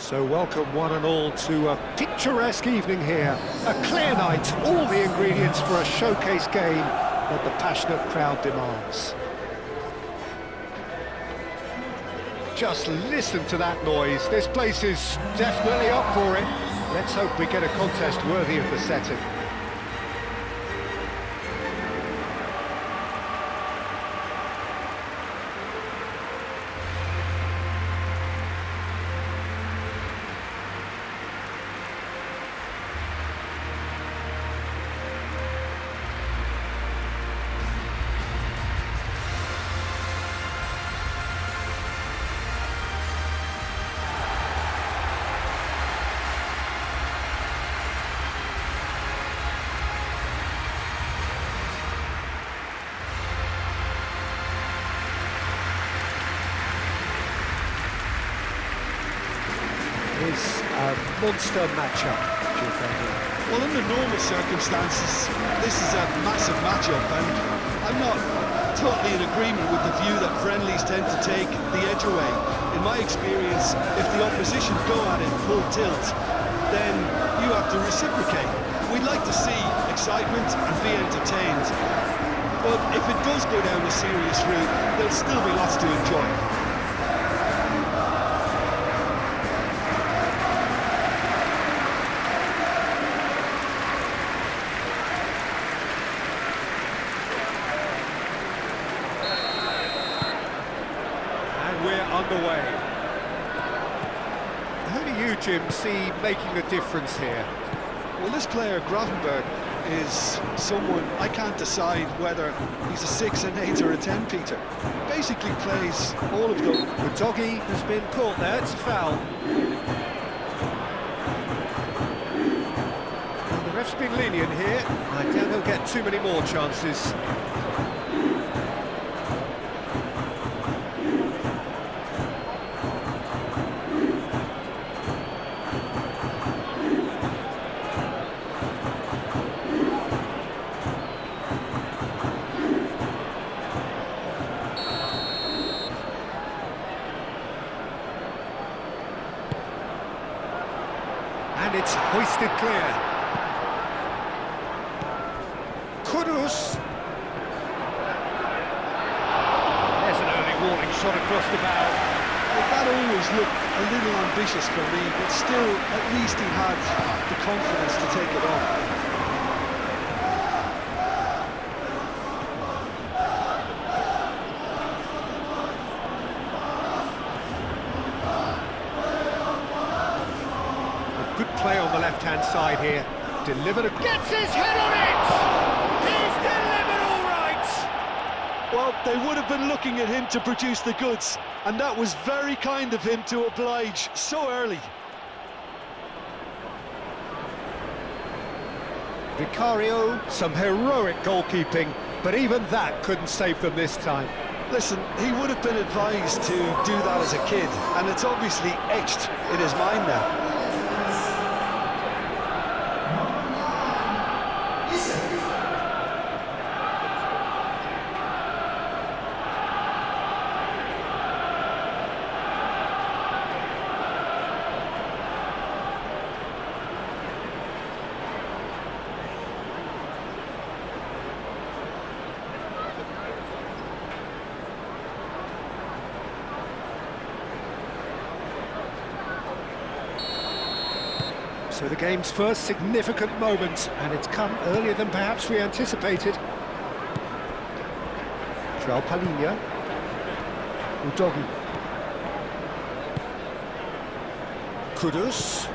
So welcome one and all to a picturesque evening here. A clear night, all the ingredients for a showcase game that the passionate crowd demands. Just listen to that noise. This place is definitely up for it. Let's hope we get a contest worthy of the setting. Is a monster matchup, do you think? Well, under normal circumstances, this is a massive matchup, and I'm not totally in agreement with the view that friendlies tend to take the edge away. In my experience, if the opposition go at it full tilt, then you have to reciprocate. We'd like to see excitement and be entertained, but if it does go down a serious route, there'll still be lots to enjoy. Underway. Who do you, Jim, see making a difference here? Well, this player, Grafenberg, is someone I can't decide whether he's a 6, an 8 or a 10, Peter. Basically plays all of them. The doggy has been caught there, it's a foul. Well, the ref's been lenient here. I doubt he'll get too many more chances. And it's hoisted clear. Kudus. There's an early warning shot across the bow. Well, that always looked a little ambitious for me, but still, at least he had the confidence to take it on. Good play on the left-hand side here. Delivered a... Gets his head on it! He's delivered all right! Well, they would have been looking at him to produce the goods, and that was very kind of him to oblige so early. Vicario, some heroic goalkeeping, but even that couldn't save them this time. Listen, he would have been advised to do that as a kid, and it's obviously etched in his mind now. So the game's first significant moment, and it's come earlier than perhaps we anticipated. João Palhinha. Udogi. Kudus.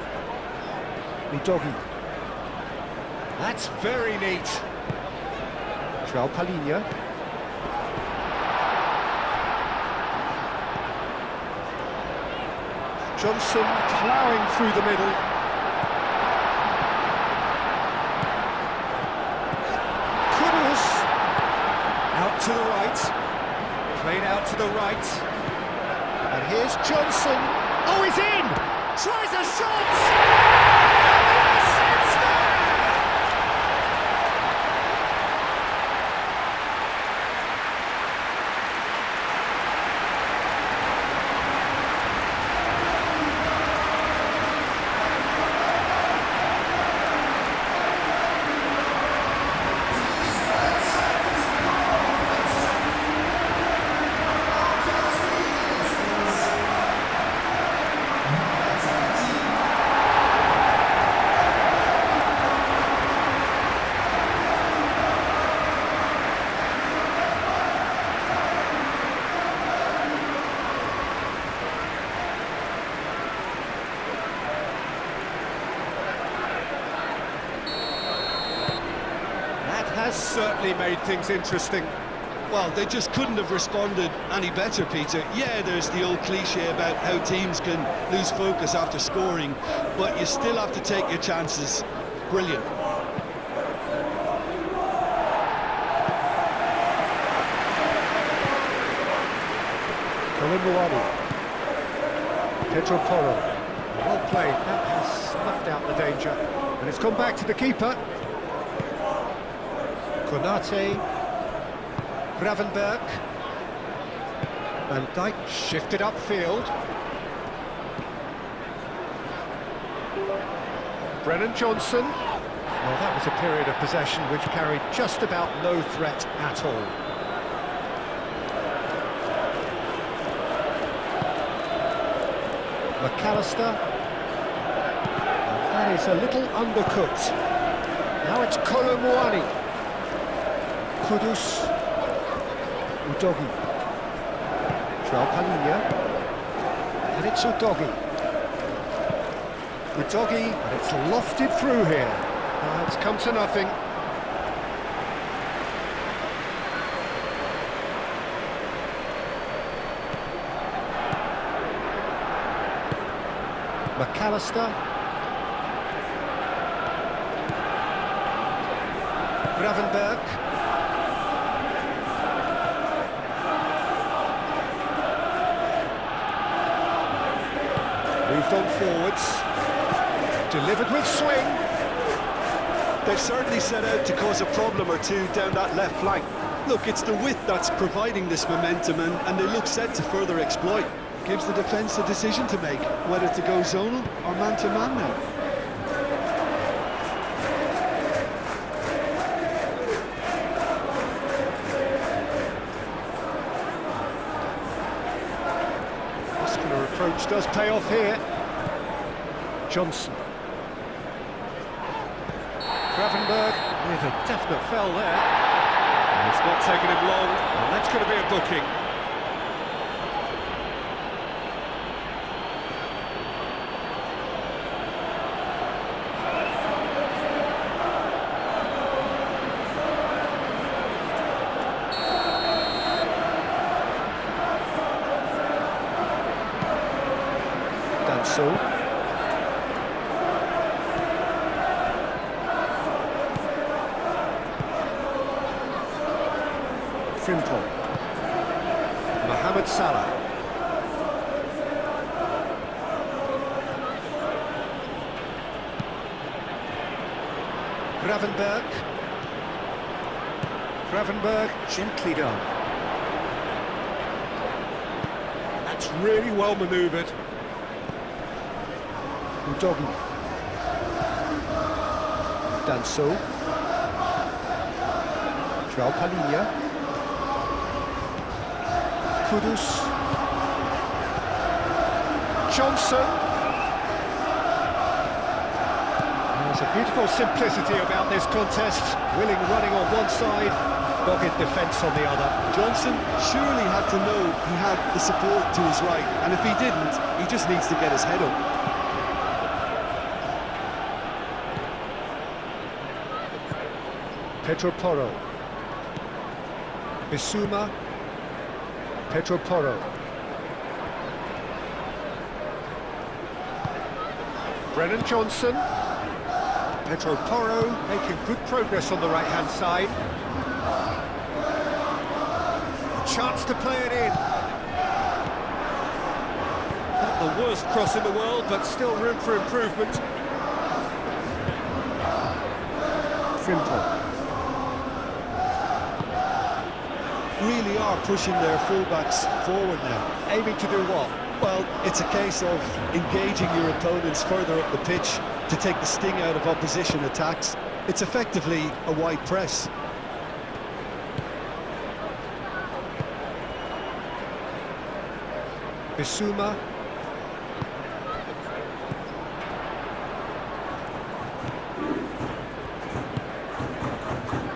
Udogi. That's very neat. João Palhinha. Johnson ploughing through the middle. Out to the right, played out to the right, and here's Johnson. Oh, he's in! Tries a shot! Yes, it's there! has certainly made things interesting. Well, they just couldn't have responded any better, Peter. Yeah, there's the old cliche about how teams can lose focus after scoring, but you still have to take your chances. Brilliant. Colomboani. Pedro Porro. Well played, that has snuffed out the danger. And it's gone back to the keeper. Konate. Gravenberg. Van Dijk shifted upfield. Brennan Johnson. Well, that was a period of possession which carried just about no threat at all. McAllister. And that is a little undercooked. Now it's Colomboani. Kudus. Udogi. João Palhinha. And it's Udogi. Udogi, and it's lofted through here. It's come to nothing. McAllister. Gravenberg. Moved on forwards. Delivered with swing. They've certainly set out to cause a problem or two down that left flank. Look, it's the width that's providing this momentum, and they look set to further exploit. Gives the defence a decision to make, whether to go zonal or man-to-man now. Muscular approach does pay off here. Johnson. Gravenberg with a definite fell there. And it's not taking him long, and that's going to be a booking. Danso. Frimpong. Mohamed Salah. Gravenberg. Gravenberg, gently done. That's really well manoeuvred. Udogi. Danso. João Palhinha. Kudus. Johnson. There's a beautiful simplicity about this contest. Willing running on one side, dogged defence on the other. Johnson surely had to know he had the support to his right, and if he didn't, he just needs to get his head up. Pedro Porro. Bissouma. Pedro Porro. Brennan Johnson. Pedro Porro making good progress on the right-hand side. A chance to play it in. Not the worst cross in the world, but still room for improvement. Frimpong. Really are pushing their fullbacks forward now. Aiming to do what? Well, it's a case of engaging your opponents further up the pitch to take the sting out of opposition attacks. It's effectively a wide press. Bissouma.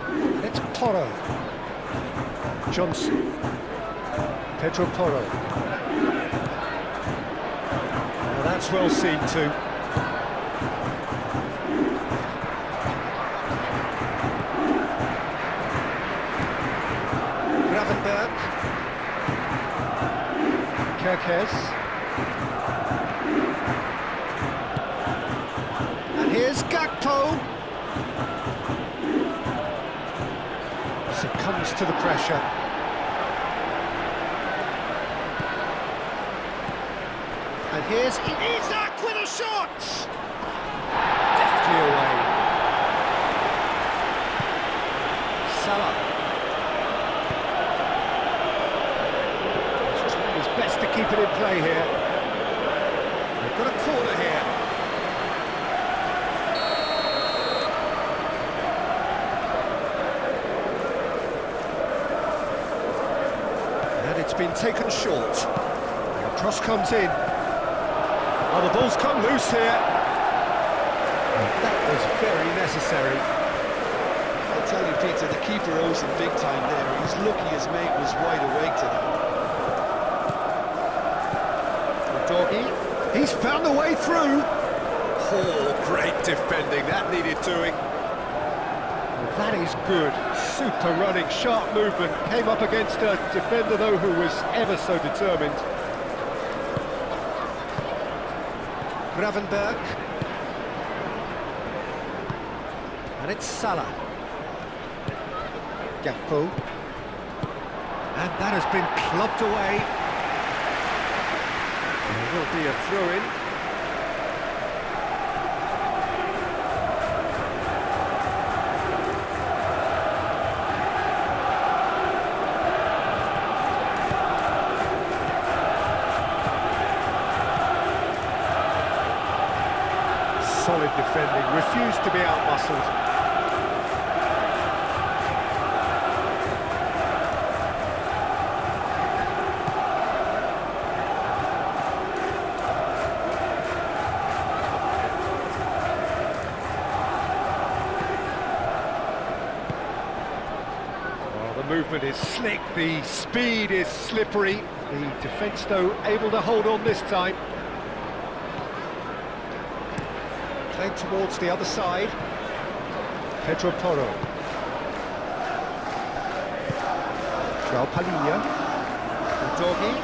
And it's Porro. Johnson. Pedro Porro. Now that's well seen too. Marquez. And here's Gakpo. Succumbs to the pressure. And here's Isak with a shot! Deftly away. Salah. He's trying his best to keep it in play here. They've got a corner here. And it's been taken short. The cross comes in. Oh, the ball's come loose here. That was very necessary. I'll tell you, Peter, the keeper owes him big time there. He's lucky his mate was wide awake to that. Doggy, he's found a way through. Oh, great defending, that needed doing. Well, that is good, super running, sharp movement. Came up against a defender, though, who was ever so determined. Gravenberg. And it's Salah. Gakpo. And that has been clubbed away. There will be a throw-in. Solid defending, refused to be out-muscled. The movement is slick, the speed is slippery. The defence, though, able to hold on this time. Played towards the other side. Pedro Porro. João Palhinha. Doggy.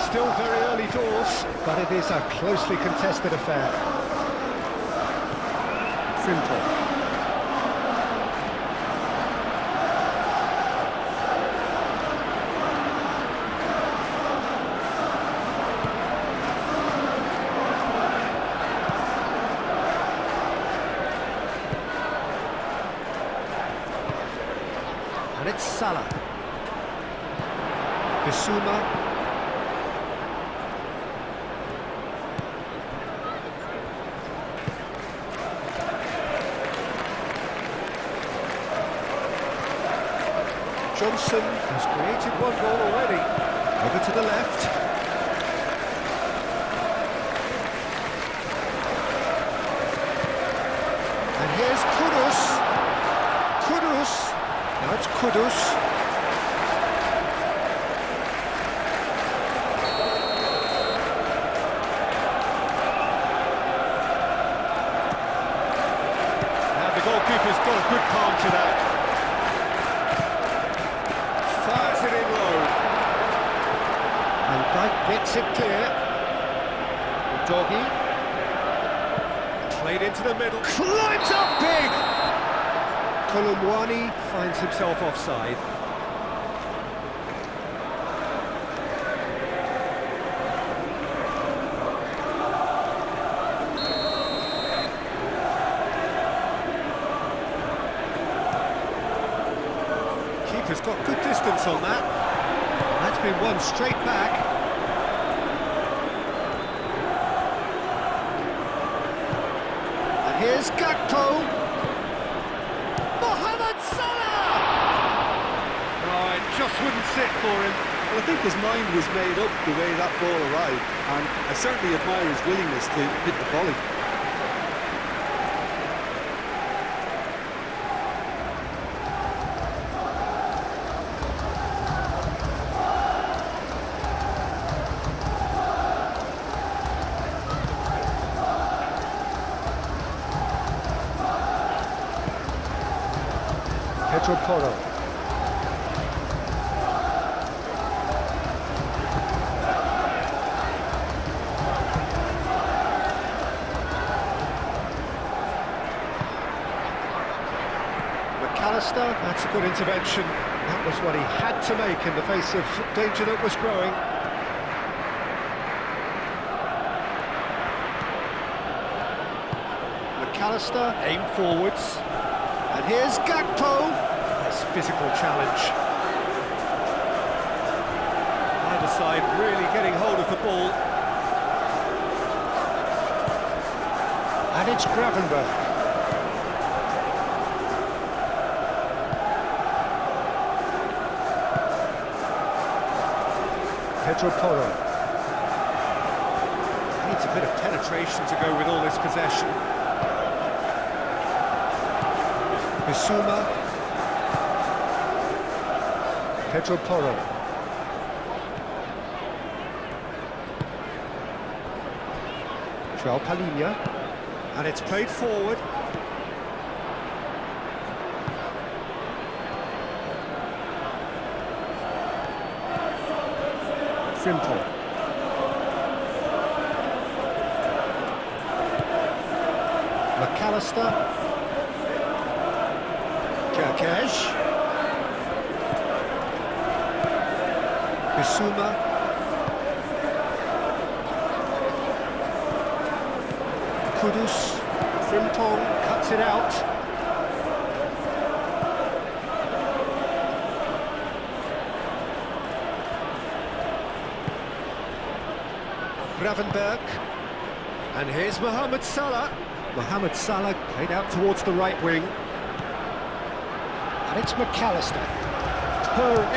Still very early doors, but it is a closely contested affair. Simple. And it's Salah. Bissouma. Johnson has created one goal already. Over to the left. And here's Kudus. Kudus. Now it's Kudus. Now the goalkeeper's got a good palm to that. Fires it in low. And Dyke gets it clear. Doggy. Played into the middle. Climbs up big! Kolumwani finds himself offside. Keeper's got good distance on that. That's been won straight back. And here's Gakpo. Just wouldn't sit for him. Well, I think his mind was made up the way that ball arrived, and I certainly admire his willingness to hit the volley. Pedro Porro. McAllister, that's a good intervention. That was what he had to make in the face of danger that was growing. McAllister, aimed forwards. And here's Gakpo. Nice physical challenge. Either side really getting hold of the ball. And it's Gravenberch. Pedro Porro. Needs a bit of penetration to go with all this possession. Bissouma. Pedro Porro. João Palhinha. And it's played forward. Frimpong. McAllister. Kerkez. Bissouma. Kudus. Frimpong cuts it out. Gravenberch. And here's Mohamed Salah. Mohamed Salah played out towards the right wing. And it's McAllister.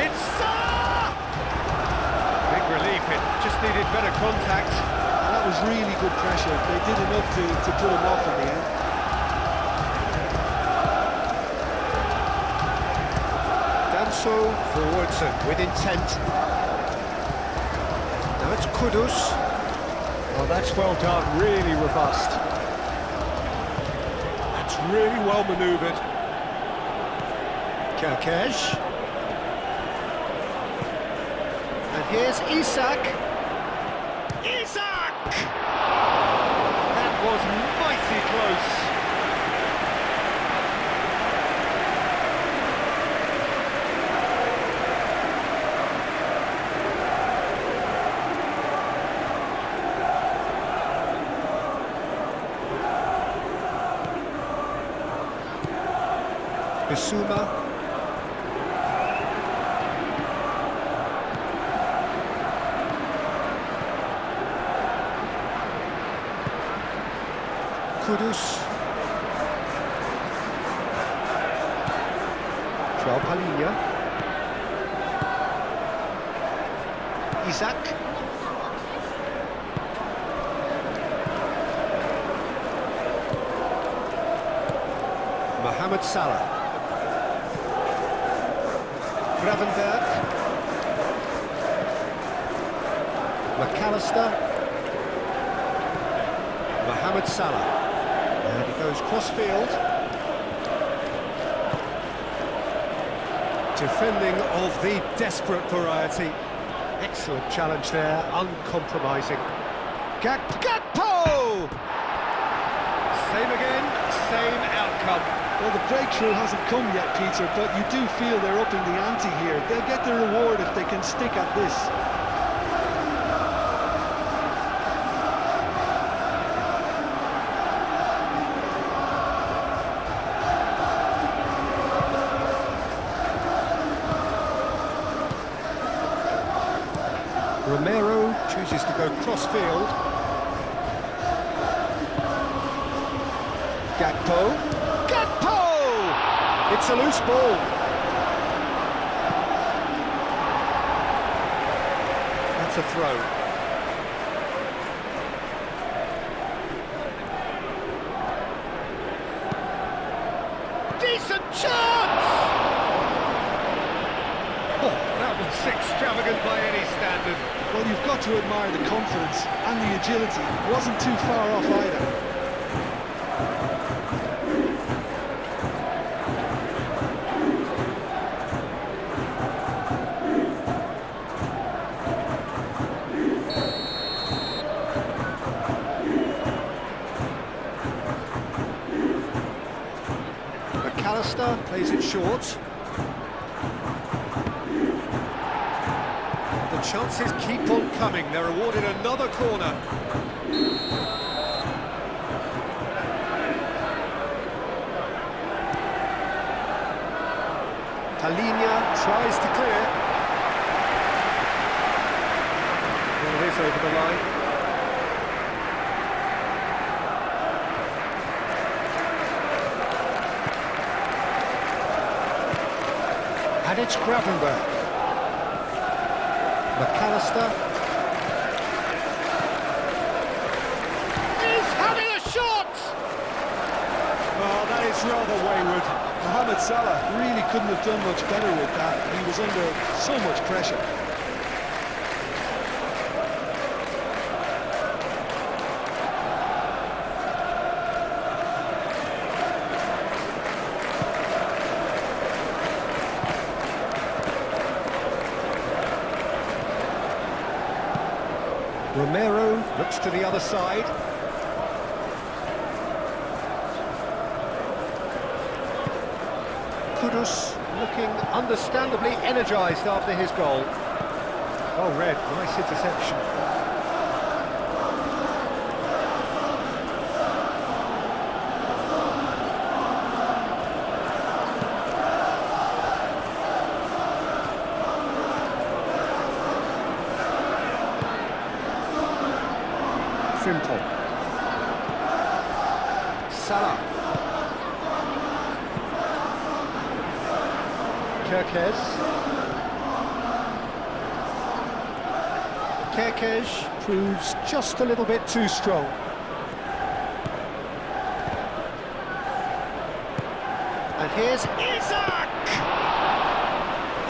It's Salah! Big relief, it just needed better contact. That was really good pressure. They did enough to put him off in the end. Danso forwards and with intent. Now it's Kudus. Oh, that's well done, really robust. That's really well manoeuvred. Kerkez. And here's Isak. Isak! That was mighty close. Bissouma. Kudus. João Palhinha. Isak. Mohamed Salah. Gravenberch. McAllister. Mohamed Salah. And he goes cross-field. Defending of the desperate variety. Excellent challenge there, uncompromising. Gakpo! Same again, same outcome. Well, the breakthrough hasn't come yet, Peter, but you do feel they're upping the ante here. They'll get their reward if they can stick at this. Romero chooses to go cross-field. Gakpo. It's a loose ball. That's a throw. Decent chance! Oh, that was extravagant by any standard. Well, you've got to admire the confidence and the agility. It wasn't too far off either. McAllister. McAllister plays it short. The chances keep on coming. They're awarded another corner. Talinia tries to clear. Well, it is over the line. And it's Gravenberch. McAllister. He's having a shot! Oh, that is rather wayward. Mohamed Salah really couldn't have done much better with that. He was under so much pressure. Romero looks to the other side. Kudus looking understandably energised after his goal. Oh, Red, nice interception. Frimpong. Salah. Kerkez proves just a little bit too strong. And here's Isaac!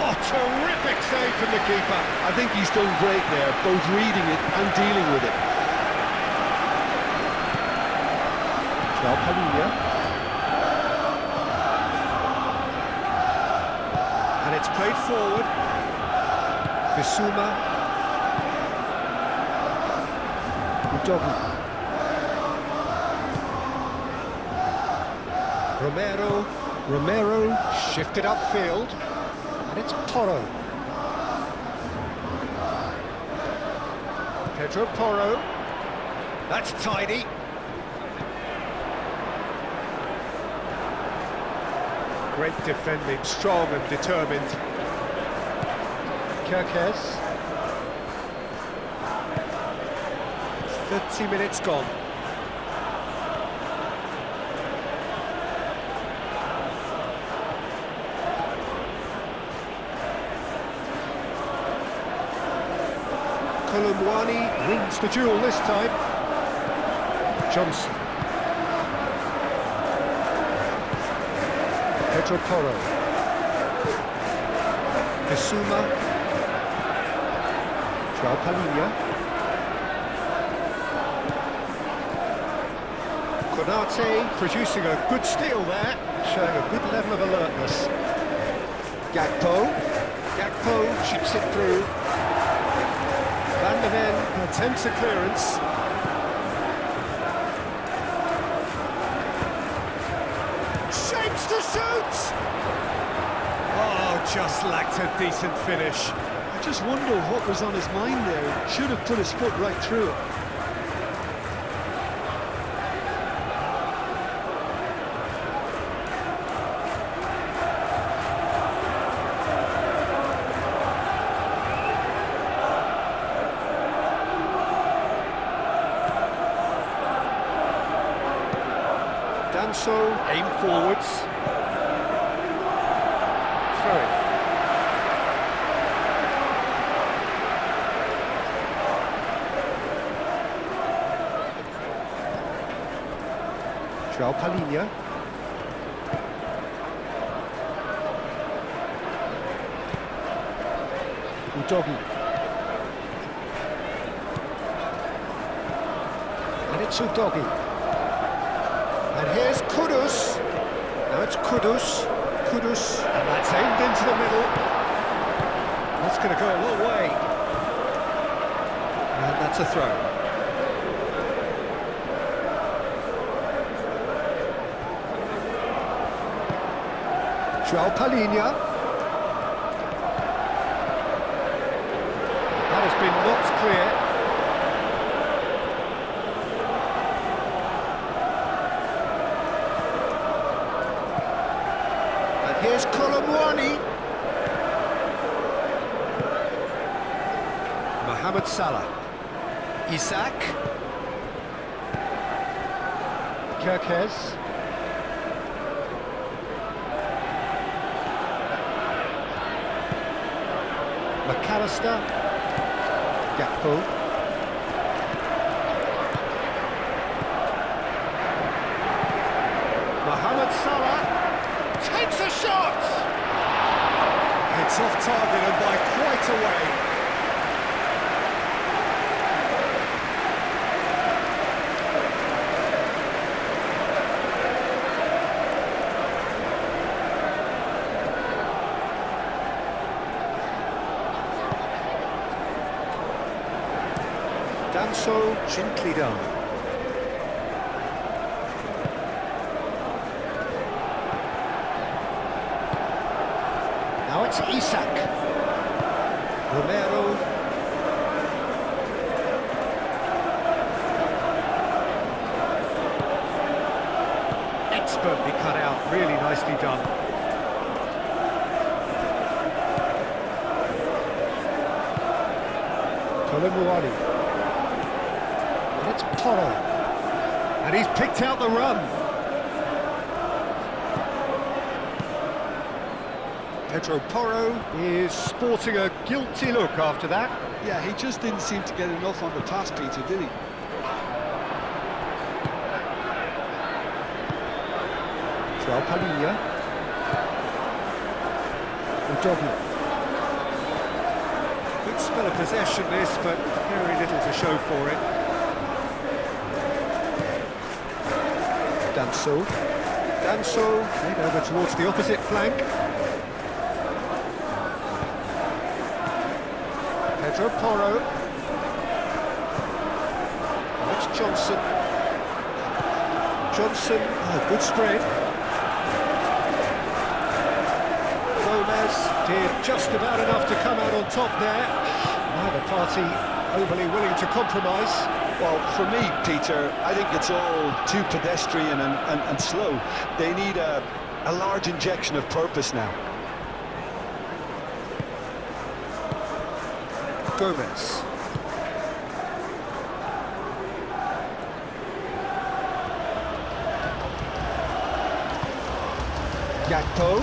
Oh, terrific save from the keeper. I think he's done great there, both reading it and dealing with it. Palhinha. And it's played forward. Bissouma. Udogi. Romero shifted upfield. And it's Porro. Pedro Porro. That's tidy. Great defending, strong and determined. Kerkez. 30 minutes gone. Kolumwani wins the duel this time. Johnson. Pedro Porro. Bissouma. Palhinha. Konate producing a good steal there, showing a good level of alertness. Gakpo chips it through. Van der Ven attempts a clearance. Shapes to shoot! Oh, just lacked a decent finish. I just wonder what was on his mind there. He should have put his foot right through it. Danso aim forwards. Throw it. Palhinha. Udogi. And it's Udogi. And here's Kudus. Now it's Kudus. And that's aimed into the middle. That's going to go a long way. And that's a throw. João Palhinha. That has been knocked clear. And here's Colomwani. Mohamed Salah. Isak. Kerkez. McAllister. Gakpo. Mohamed Salah takes a shot! It's off target and by quite a way. Danso gently done. Now it's Isak. Romero. Expertly cut out, really nicely done. Colomwani. It's Porro, and he's picked out the run. Pedro Porro is sporting a guilty look after that. Yeah, he just didn't seem to get enough on the pass, Peter, did he? João Palhinha. Udoglu. Good spell of possession this, but very little to show for it. Danso made over towards the opposite flank. Pedro Porro. And it's Johnson. Oh, good spread. Gomez did just about enough to come out on top there. Neither party overly willing to compromise. Well, for me, Peter, I think it's all too pedestrian and slow. They need a large injection of purpose now. Gomez. Gakpo.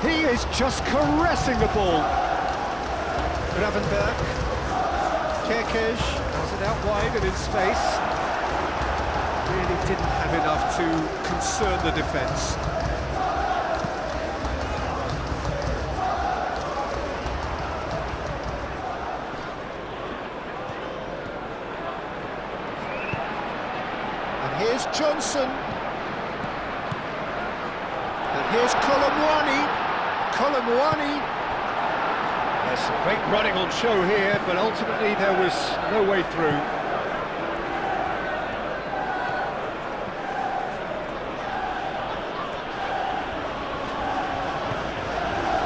He is just caressing the ball. Gravenberg. Kerkez has it out wide and in space. Really didn't have enough to concern the defence. And here's Johnson. And here's Colomwani. There's some great running on show here, but ultimately there was no way through.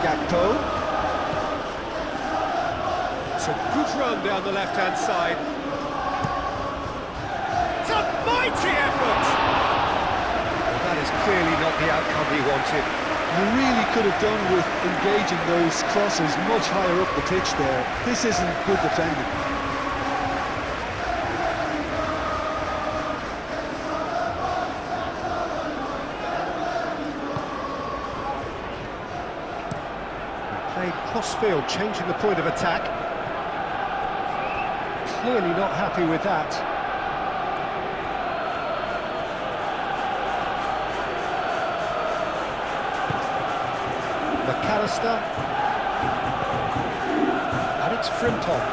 Gakpo. It's a good run down the left-hand side. It's a mighty effort! Well, that is clearly not the outcome he wanted. You really could have done with engaging those crosses much higher up the pitch there. This isn't good defending. Played cross-field, changing the point of attack. Clearly not happy with that. McAllister. And it's Frimpong.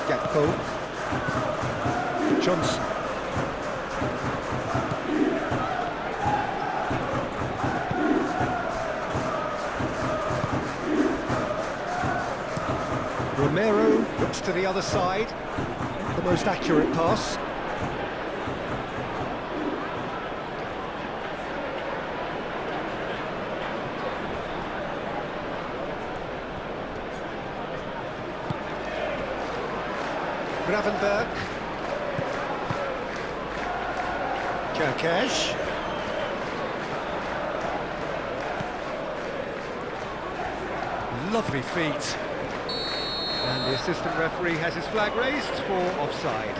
Gakpo. Johnson. Gets to the other side. The most accurate pass. Gravenberg. Kerkesh. Lovely feet. And the assistant referee has his flag raised for offside.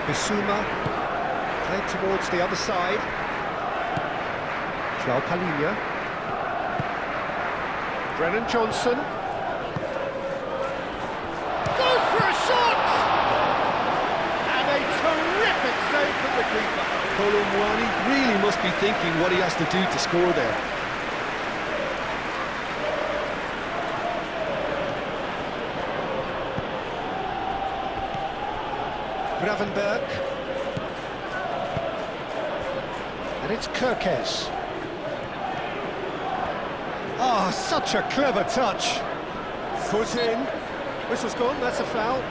Bissouma, played towards the other side. João Palhinha. Brennan Johnson. Goes for a shot! And a terrific save from the keeper. Kolo Muani really must be thinking what he has to do to score there. Gravenberg. And it's Kerkez. Oh, such a clever touch. Foot in. Whistle's gone, that's a foul.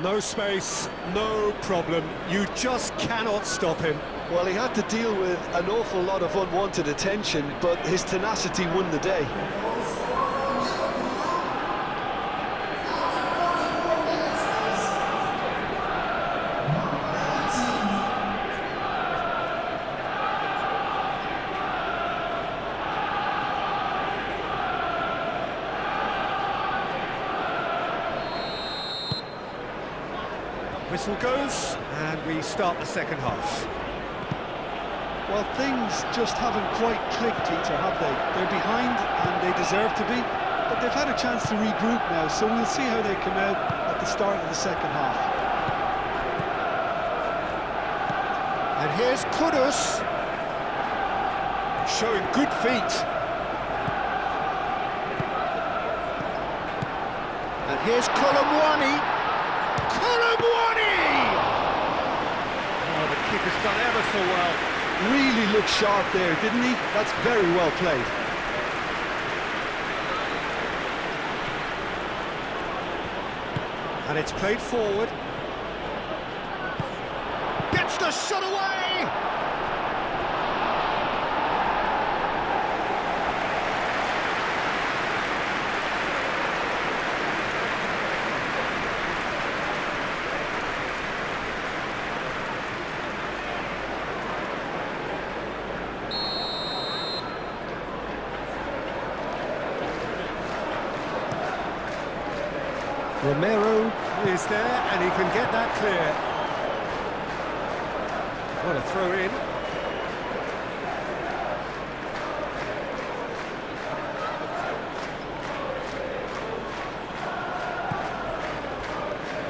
No space, no problem. You just cannot stop him. Well, he had to deal with an awful lot of unwanted attention, but his tenacity won the day. Whistle goes, and we start the second half. Well, things just haven't quite clicked, Peter, have they? They're behind, and they deserve to be, but they've had a chance to regroup now, so we'll see how they come out at the start of the second half. And here's Kudus, showing good feet. And here's Kolomwani. Oh, the keeper's done ever so well. Really looked sharp there, didn't he? That's very well played. And it's played forward. Gets the shot away! Romero is there, and he can get that clear. What a throw in.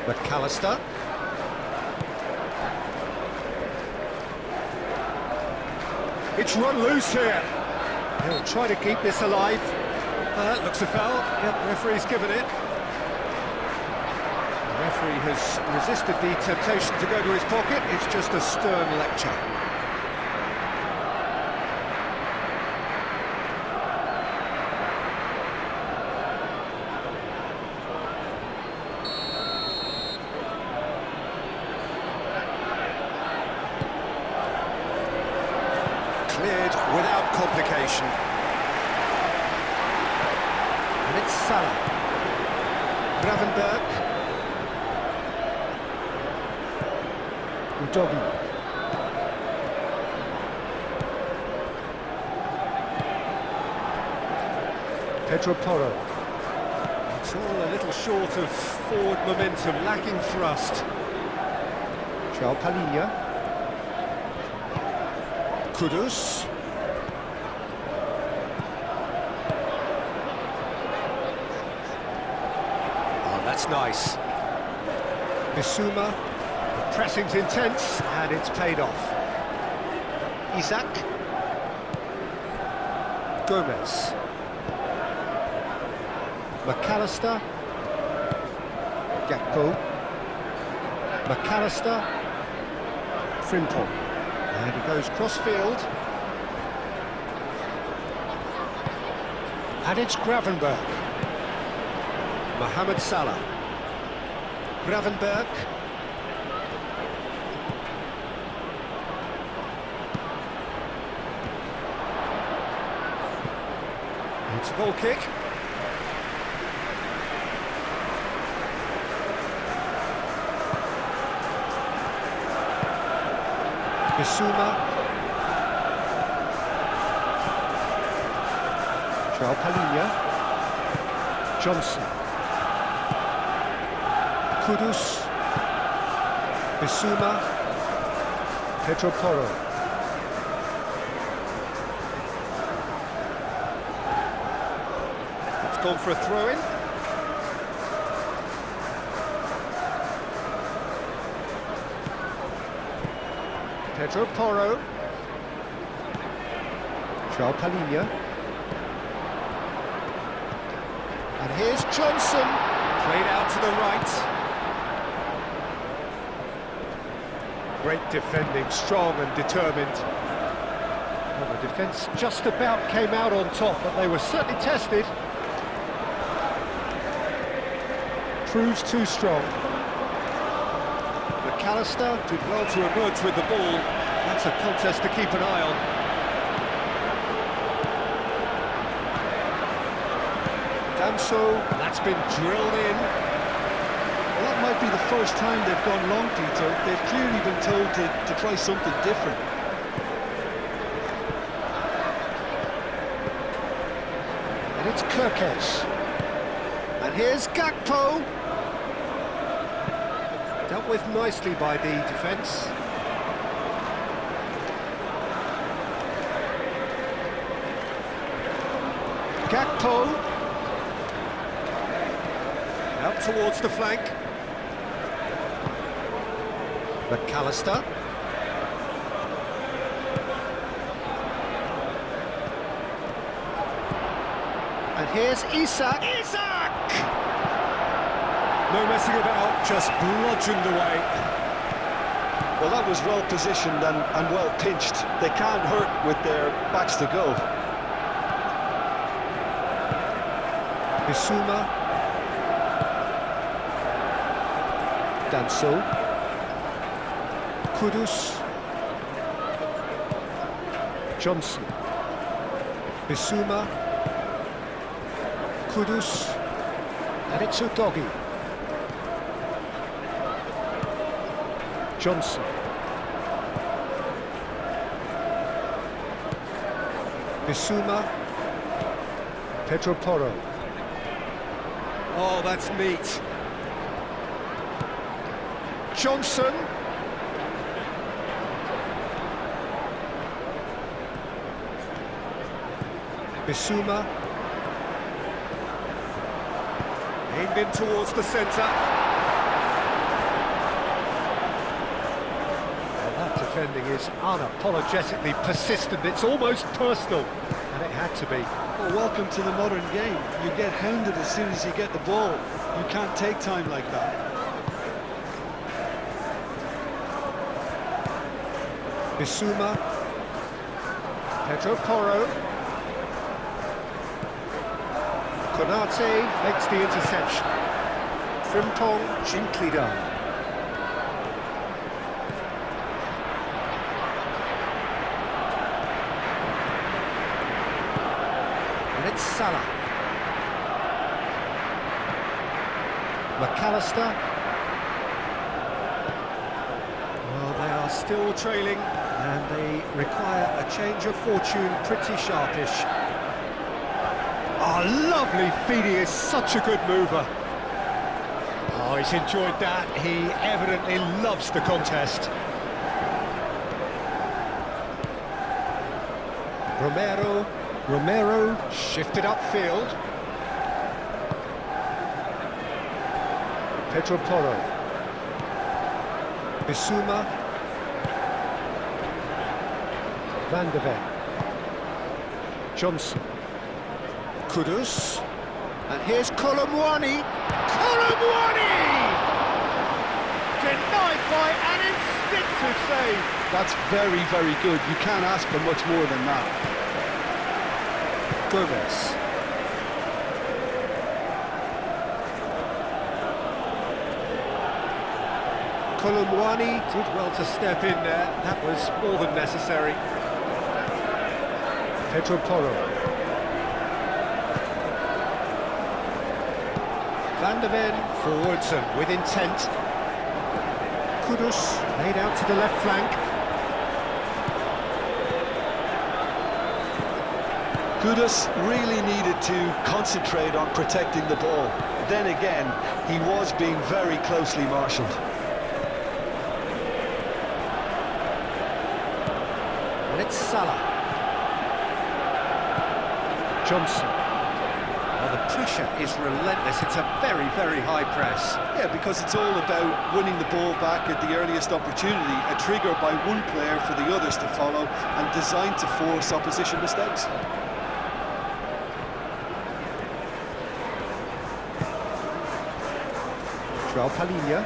McAllister. It's run loose here. He'll try to keep this alive. That looks a foul. Yep, referee's given it. The referee has resisted the temptation to go to his pocket. It's just a stern lecture. Cleared without complication. And it's Salah. Gravenberg. Udogi. Pedro Porro. It's all a little short of forward momentum, lacking thrust. João Palhinha. Kudus. Oh, that's nice. Bissouma. The pressing's intense, and it's paid off. Isaac. Gomez. McAllister. Gakpo. McAllister. Frimpong. And he goes cross-field. And it's Gravenberg. Mohamed Salah. Gravenberg. It's a goal kick. Bissouma. João Palhinha. Johnson. Kudus. Bissouma. Pedro Porro. It's gone for a throw-in. Pedro Porro. João Palhinha. And here's Johnson. Played out to the right. Great defending, strong and determined. Well, the defence just about came out on top, but they were certainly tested. Proves too strong. McAllister did well to emerge with the ball. That's a contest to keep an eye on. Damso, that's been drilled in. Well, that might be the first time they've gone long, Peter. They've clearly been told to try something different. And it's Kirkesh. And here's Gakpo. Dealt with nicely by the defence. Gakpo. Out towards the flank. McAllister. And here's Isak. No messing about, just bludgeoned away. Well, that was well positioned and well pinched. They can't hurt with their backs to go. Bissouma. Danso. Kudus. Johnson. Bissouma. Kudus. And it's Udogi. Johnson. Bissouma. Pedro Porro. Oh, that's neat. Johnson. Bissouma. Aimed in towards the centre. Defending is unapologetically persistent. It's almost personal, and it had to be. Well, welcome to the modern game. You get hounded as soon as you get the ball. You can't take time like that. Bissouma. Pedro Porro. Konate makes the interception. Frimpong gently done. It's Salah. McAllister. Well, they are still trailing, and they require a change of fortune pretty sharpish. Oh, lovely feed, he is such a good mover. Oh, he's enjoyed that. He evidently loves the contest. Romero shifted upfield. Pedro Porro. Bissouma. Van de Ven. Johnson. Kudus. And here's Colomwani. Colomwani! Denied by an instinctive save. That's very, very good. You can't ask for much more than that. Gomez. Colomwani did well to step in there. That was more than necessary. Pedro Porro. Van de Ven forwards and with intent. Kudus laid out to the left flank. Kudus really needed to concentrate on protecting the ball. Then again, he was being very closely marshalled. And it's Salah. Johnson. Well, the pressure is relentless. It's a very, very high press. Yeah, because it's all about winning the ball back at the earliest opportunity, a trigger by one player for the others to follow, and designed to force opposition mistakes. João Palhinha.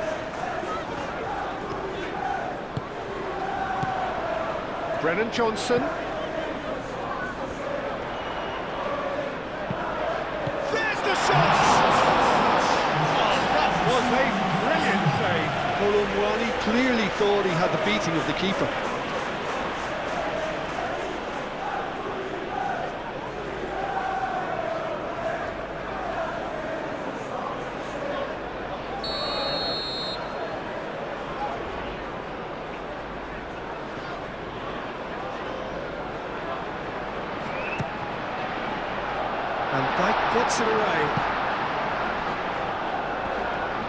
Brennan Johnson. There's the shot! Oh, that was a brilliant save. Colomwani clearly thought he had the beating of the keeper. And Dyke gets it away.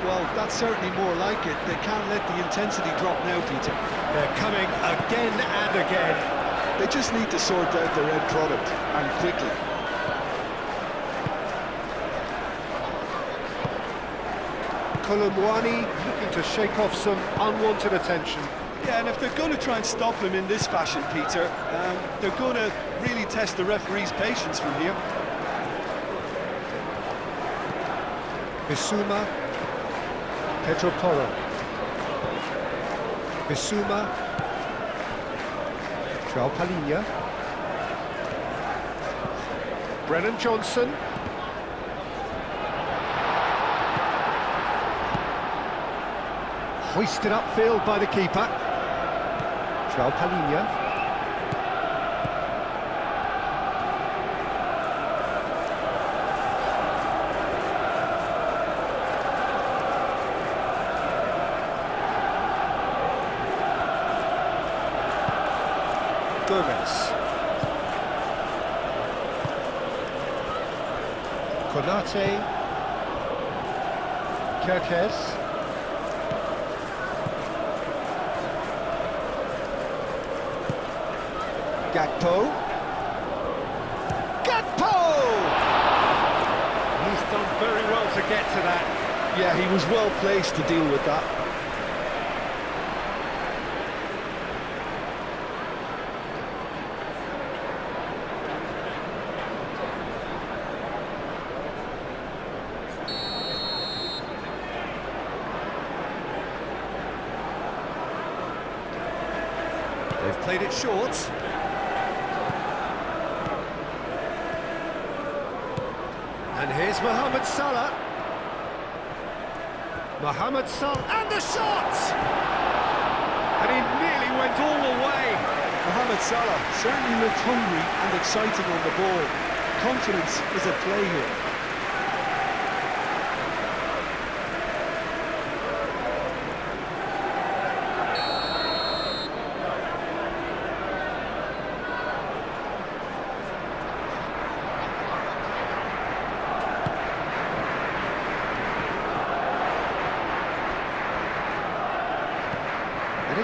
Well, that's certainly more like it. They can't let the intensity drop now, Peter. They're coming again and again. They just need to sort out their end product, and quickly. Colomwani looking to shake off some unwanted attention. Yeah, and if they're going to try and stop him in this fashion, Peter, they're going to really test the referee's patience from here. Bissouma. Pedro Porro. Bissouma. João Palhinha. Brennan Johnson. Hoisted upfield by the keeper. João Palhinha. Gomez. Konate. Kerkez. Gakpo. Gakpo! He's done very well to get to that. Yeah, he was well placed to deal with that. They've played it short. And here's Mohamed Salah. Mohamed Salah, and the shot! And he nearly went all the way. Mohamed Salah certainly looked hungry and exciting on the ball. Confidence is at play here.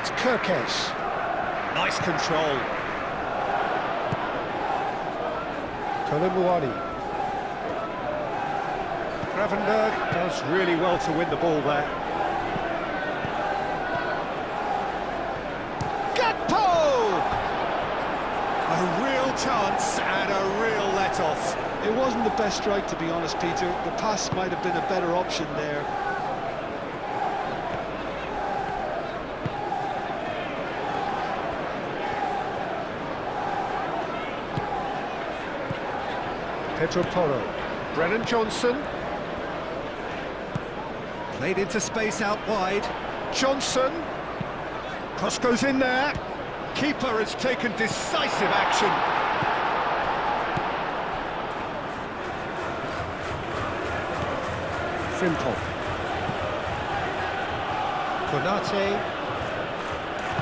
It's Kirkesh. Nice control. Kolomuani. Gravenberg does really well to win the ball there. Gakpo! A real chance and a real let-off. It wasn't the best strike, to be honest, Peter. The pass might have been a better option there. Pedro Porro. Brennan Johnson. Played into space out wide. Johnson. Cross goes in there. Keeper has taken decisive action. Frimpong. Konate.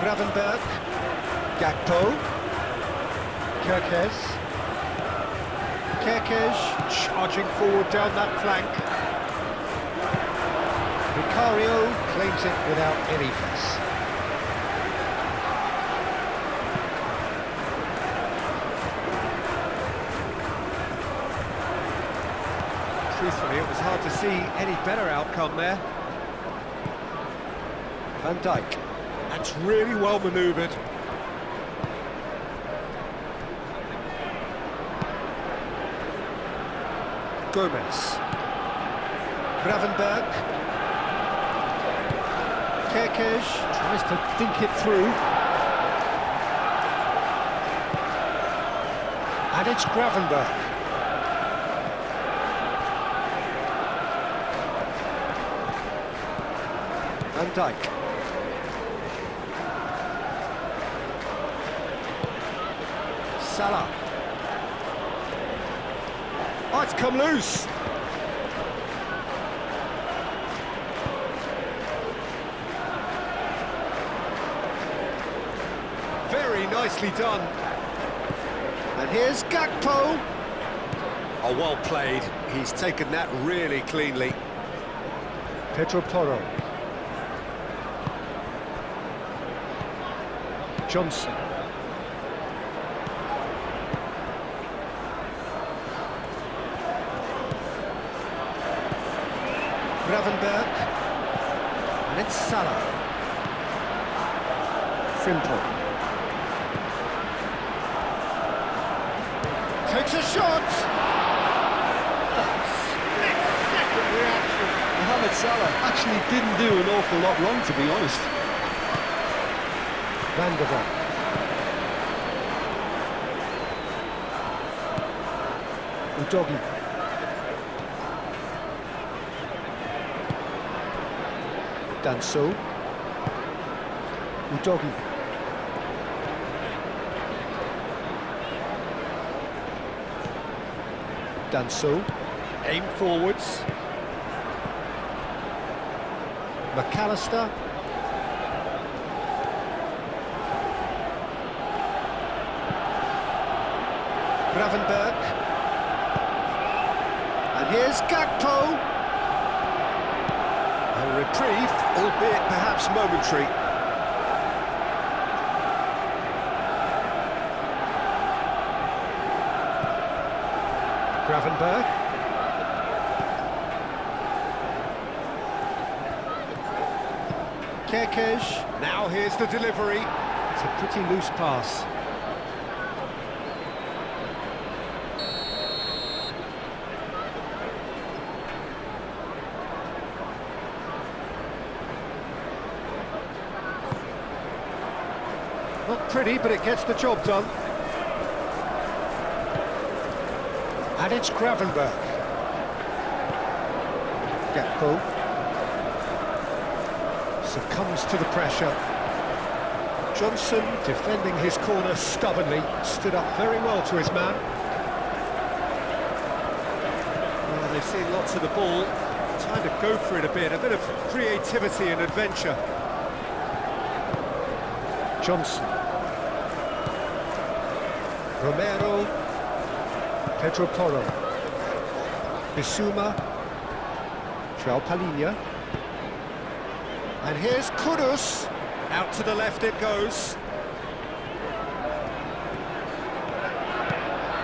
Gravenberg. Gakpo. Kirkesh. Kirkesh charging forward down that flank. Vicario claims it without any fuss. Truthfully, it was hard to see any better outcome there. Van Dijk. That's really well manoeuvred. Gomez. Gravenberg. Kirkesh tries to think it through. And it's Gravenberg. Van Dijk. Salah. Oh, it's come loose. Very nicely done. And here's Gakpo. Oh, well played. He's taken that really cleanly. Pedro Porro. Johnson. Gravenberg. And it's Salah. Frimpong. Takes a shot! Split-second reaction. Mohamed Salah actually didn't do an awful lot wrong, to be honest. Van der Vaart. Udogi. Danso. Udogi. Danso. Aim forwards. McAllister. Gravenberg. And here's Gakpo. A reprieve, albeit perhaps momentary. Gravenberg. Kirkesh. Now here's the delivery. It's a pretty loose pass. Not pretty, but it gets the job done. And it's Gravenberg. Gakpo succumbs to the pressure. Johnson, defending his corner stubbornly, stood up very well to his man. Well, they've seen lots of the ball. Time to go for it a bit of creativity and adventure. Johnson. Romero. Pedro Porro. Bissouma. João Palhinha. And here's Kudus. Out to the left it goes.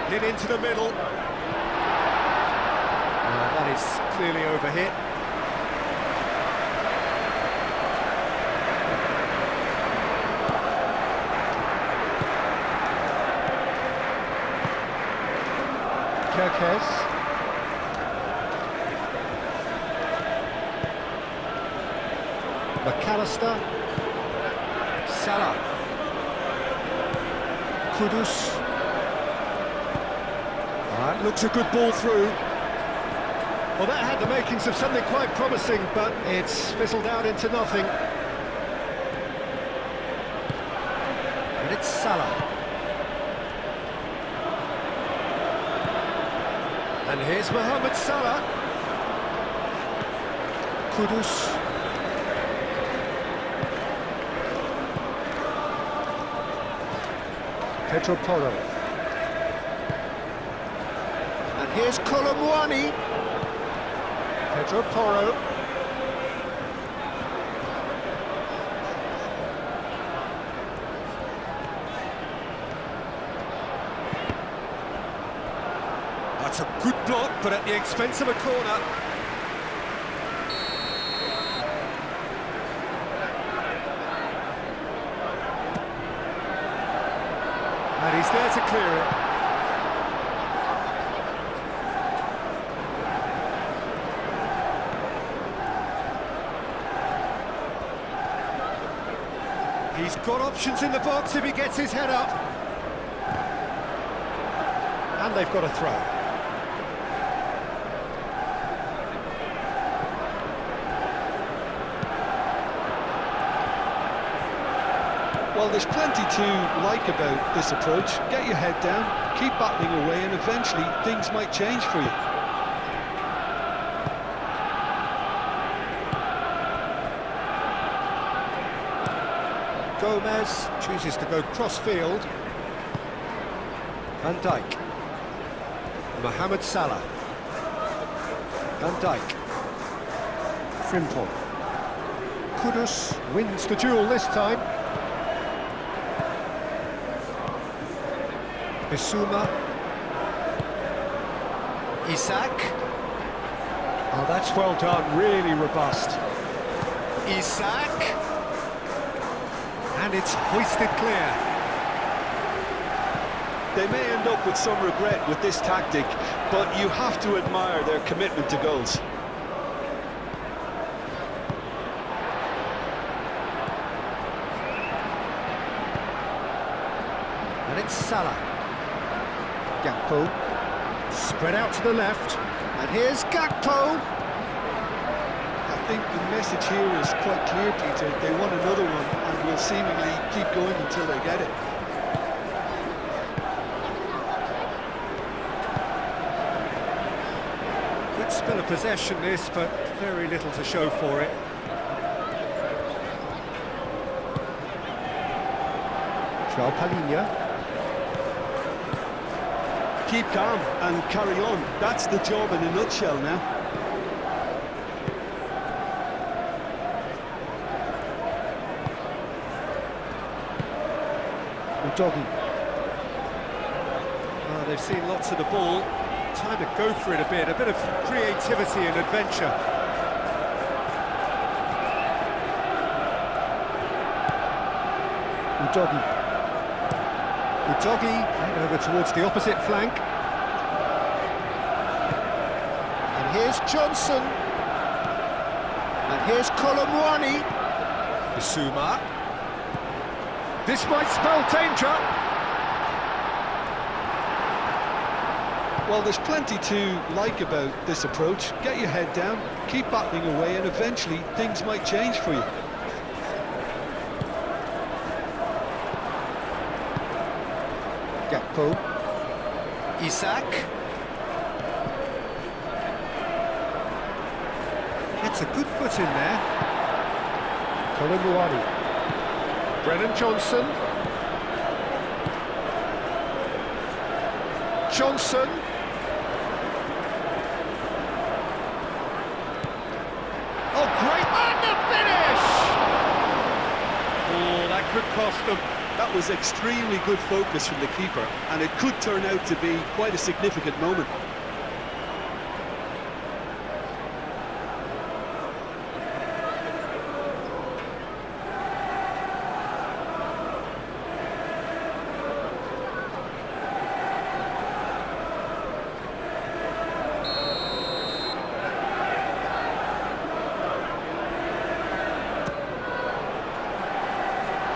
Hit into the middle. That is clearly overhit. Kirkes. McAllister. Salah. Kudus. Looks a good ball through. Well, that had the makings of something quite promising, but it's fizzled out into nothing. And it's Salah. And here's Mohamed Salah. Kudus. Pedro Porro. And here's Colomwani. Pedro Porro. That's a good block, but at the expense of a corner. And he's there to clear it. He's got options in the box if he gets his head up. And they've got a throw. Well, there's plenty to like about this approach. Get your head down, keep battling away, and eventually things might change for you. Gomez chooses to go cross-field. Van Dijk. Mohamed Salah. Van Dijk. Frimpong. Kudus wins the duel this time. Bissouma. Isak. Oh, that's well done, really robust. Isak. And it's hoisted clear. They may end up with some regret with this tactic, but you have to admire their commitment to goals. And it's Salah. Gakpo. Spread out to the left. And here's Gakpo. I think the message here is quite clear, Peter. They want another one and will seemingly keep going until they get it. Good spell of possession this, but very little to show for it. João Palhinha. Keep calm and carry on. That's the job in a nutshell now. Doggy. Oh, they've seen lots of the ball. Time to go for it a bit of creativity and adventure. Udogi. Udogi played over towards the opposite flank. And here's Johnson. And here's Colomwani. Bissouma. This might spell danger. Well, there's plenty to like about this approach. Get your head down, keep battling away, and eventually things might change for you. Gakpo. Isak. Gets a good foot in there. Colomwani. Brennan Johnson. Johnson. Oh, great! And the finish! could cost them. That was extremely good focus from the keeper, and it could turn out to be quite a significant moment.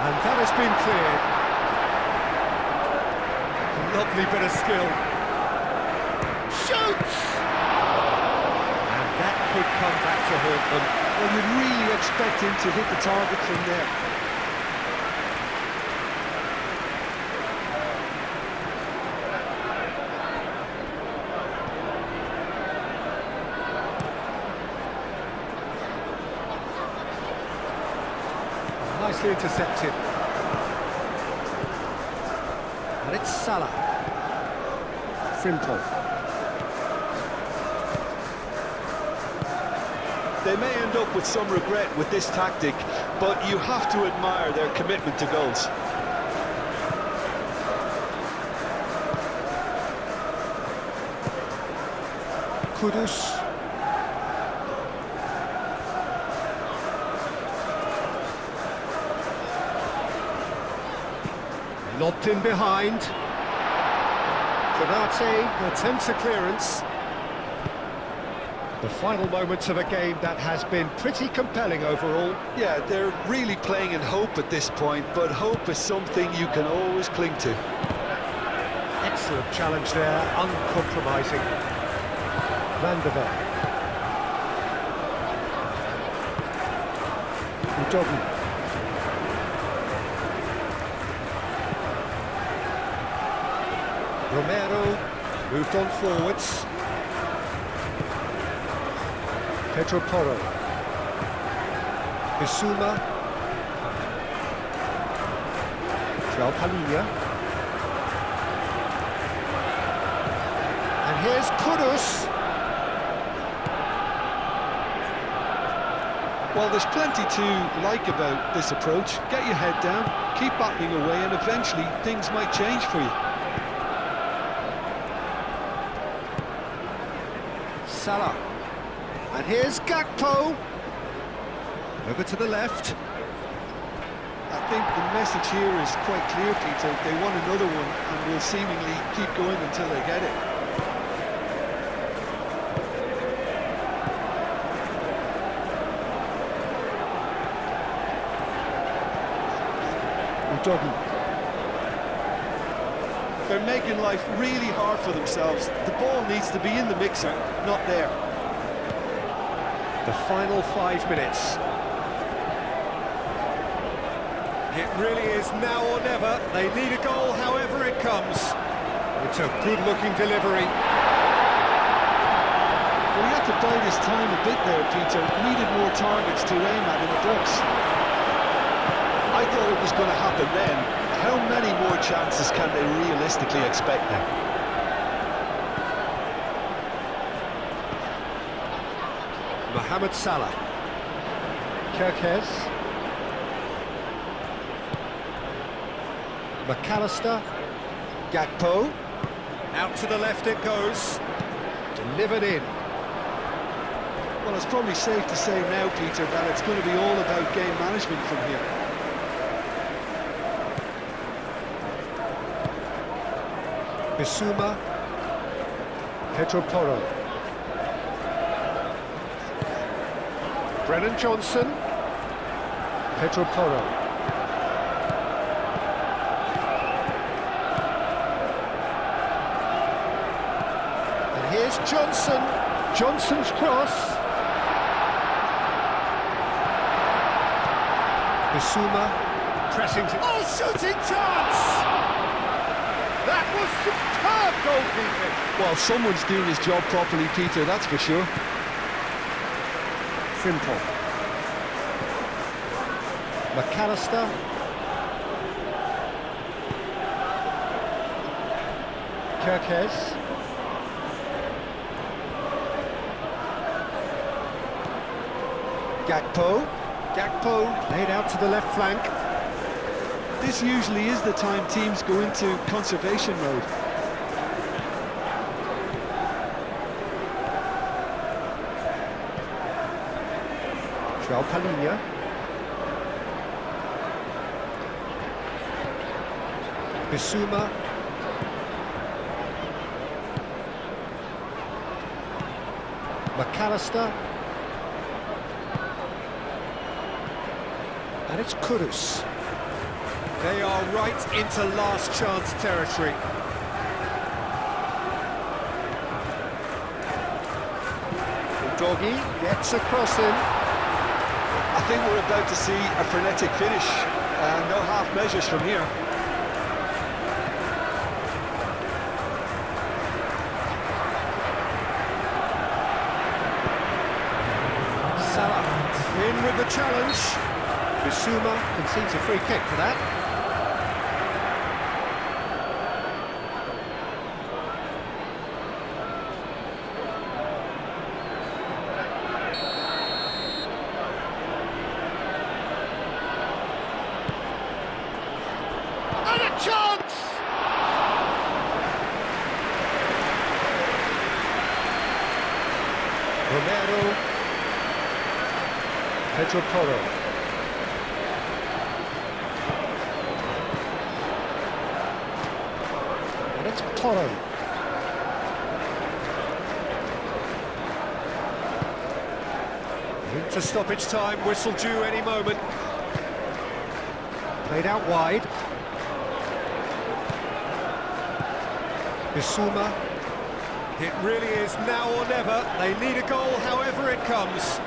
And that has been cleared. Lovely bit of skill. Shoots! And that could come back to haunt them. Well, you'd really expect him to hit the target from there. Nicely intercepted. And it's Salah. Frimpong. They may end up with some regret with this tactic, but you have to admire their commitment to goals. Kudus. Lobbed in behind. Konate attempts a clearance. The final moments of a game that has been pretty compelling overall. Yeah, they're really playing in hope at this point, but hope is something you can always cling to. Excellent challenge there, uncompromising. Van der Beek. Udogie. Romero moved on forwards. Pedro Porro. Bissouma. João Palhinha. And here's Kudus. Well, there's plenty to like about this approach. Get your head down, keep battling away, and eventually things might change for you. Salah. And here's Gakpo. Over to the left. I think the message here is quite clear, Peter. They want another one and will seemingly keep going until they get it. Udogie. They're making life really hard for themselves. The ball needs to be in the mixer, not there. The final 5 minutes. It really is now or never. They need a goal however it comes. It's a good-looking delivery. Well, he had to bide his time a bit there, Peter. Needed more targets to aim at in the box. I thought it was going to happen then. How many more chances can they realistically expect now? Mohamed Salah. Kirkes. McAllister. Gakpo. Out to the left it goes. Delivered in. Well, it's probably safe to say now, Peter, that it's going to be all about game management from here. Bissouma. Pedro Porro. Brennan Johnson. Pedro Porro. And here's Johnson. Johnson's cross. Bissouma pressing to... Oh, shooting chance! That was superb goalkeeping. Well, someone's doing his job properly, Peter, that's for sure. Frimpong. McAllister. Kirkes. Gakpo. Gakpo laid out to the left flank. This usually is the time teams go into conservation mode. João Palhinha. Bissouma. McAllister. And it's Kudus. They are right into last chance territory. Doggy gets across him. I think we're about to see a frenetic finish, and no half measures from here. Salah in with the challenge. Bissouma concedes a free kick for that. And a chance! Romero. Pedro Porro. And it's Porro. Into stoppage time, whistle due any moment. Played out wide. Bissouma. It really is now or never. They need a goal however it comes.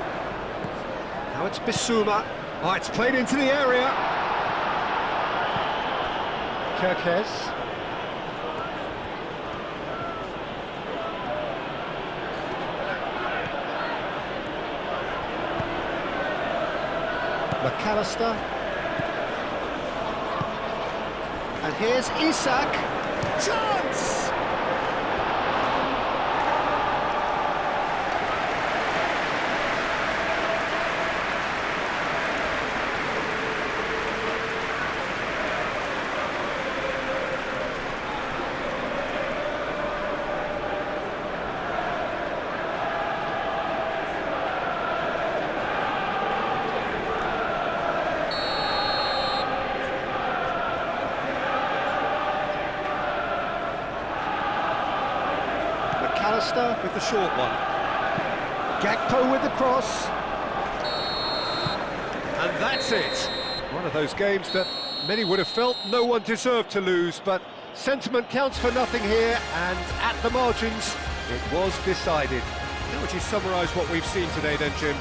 Now it's Bissouma. Oh, it's played into the area. Kirkes. McAllister. And here's Isak. Chance! McAllister with the short one. Gakpo with the cross. And that's it. One of those games that many would have felt no one deserved to lose, but sentiment counts for nothing here, and at the margins, it was decided. How would you summarise what we've seen today then, Jim?